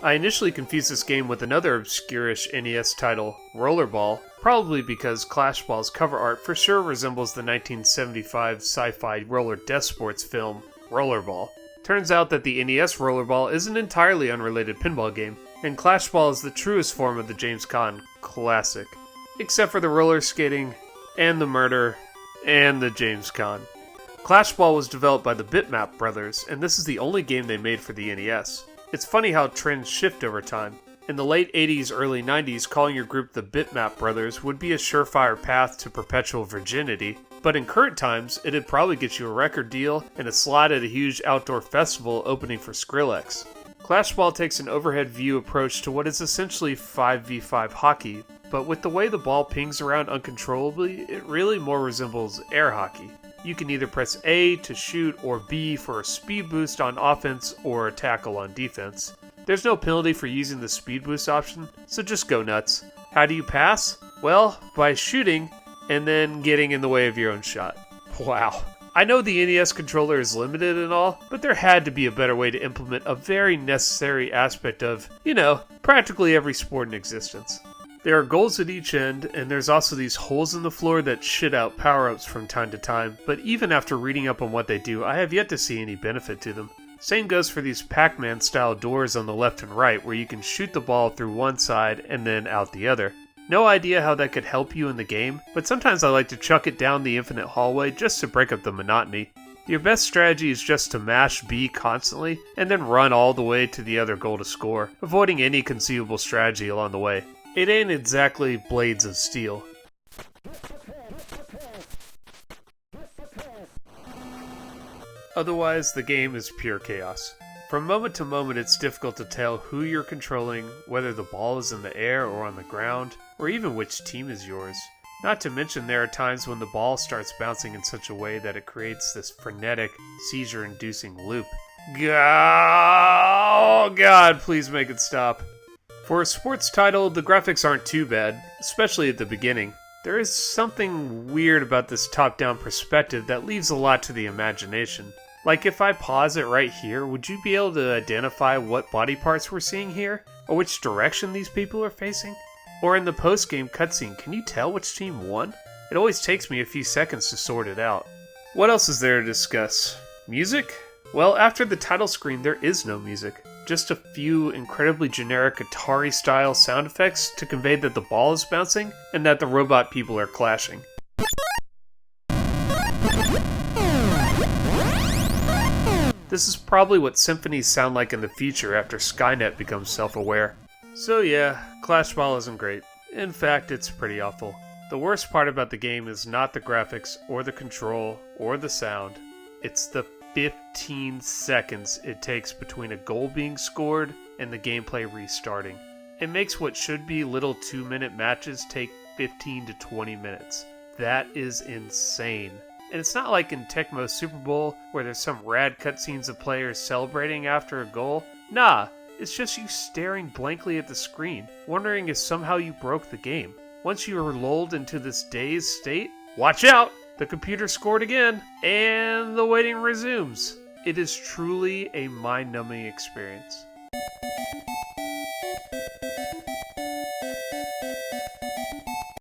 I initially confused this game with another obscure-ish NES title, Rollerball, probably because KLASHBALL's cover art for sure resembles the 1975 sci-fi roller death sports film, Rollerball. Turns out that the NES Rollerball is an entirely unrelated pinball game, and KLASHBALL is the truest form of the James Caan classic. Except for the roller skating, and the murder, and the James Caan. KLASHBALL was developed by the Bitmap brothers, and this is the only game they made for the NES. It's funny how trends shift over time. In the late 80s, early 90s, calling your group the Bitmap brothers would be a surefire path to perpetual virginity, but in current times, it'd probably get you a record deal and a slot at a huge outdoor festival opening for Skrillex. KLASHBALL takes an overhead view approach to what is essentially 5v5 hockey, but with the way the ball pings around uncontrollably, it really more resembles air hockey. You can either press A to shoot or B for a speed boost on offense or a tackle on defense. There's no penalty for using the speed boost option, so just go nuts. How do you pass? Well, by shooting and then getting in the way of your own shot. Wow. I know the NES controller is limited and all, but there had to be a better way to implement a very necessary aspect of, practically every sport in existence. There are goals at each end, and there's also these holes in the floor that shit out power-ups from time to time, but even after reading up on what they do, I have yet to see any benefit to them. Same goes for these Pac-Man style doors on the left and right, where you can shoot the ball through one side and then out the other. No idea how that could help you in the game, but sometimes I like to chuck it down the infinite hallway just to break up the monotony. Your best strategy is just to mash B constantly, and then run all the way to the other goal to score, avoiding any conceivable strategy along the way. It ain't exactly Blades of Steel. Otherwise, the game is pure chaos. From moment to moment, it's difficult to tell who you're controlling, whether the ball is in the air or on the ground, or even which team is yours. Not to mention there are times when the ball starts bouncing in such a way that it creates this frenetic, seizure-inducing loop. Oh God, please make it stop. For a sports title, the graphics aren't too bad, especially at the beginning. There is something weird about this top-down perspective that leaves a lot to the imagination. Like if I pause it right here, would you be able to identify what body parts we're seeing here? Or which direction these people are facing? Or in the post-game cutscene, can you tell which team won? It always takes me a few seconds to sort it out. What else is there to discuss? Music? Well, after the title screen, there is no music. Just a few incredibly generic Atari-style sound effects to convey that the ball is bouncing and that the robot people are clashing. This is probably what symphonies sound like in the future after Skynet becomes self-aware. So yeah, KLASHBALL isn't great. In fact, it's pretty awful. The worst part about the game is not the graphics, or the control, or the sound. It's the 15 seconds it takes between a goal being scored and the gameplay restarting. It makes what should be little 2-minute matches take 15 to 20 minutes. That is insane. And it's not like in Tecmo's Super Bowl where there's some rad cutscenes of players celebrating after a goal. Nah, it's just you staring blankly at the screen, wondering if somehow you broke the game. Once you are lulled into this dazed state, watch out! The computer scored again, and the waiting resumes. It is truly a mind-numbing experience.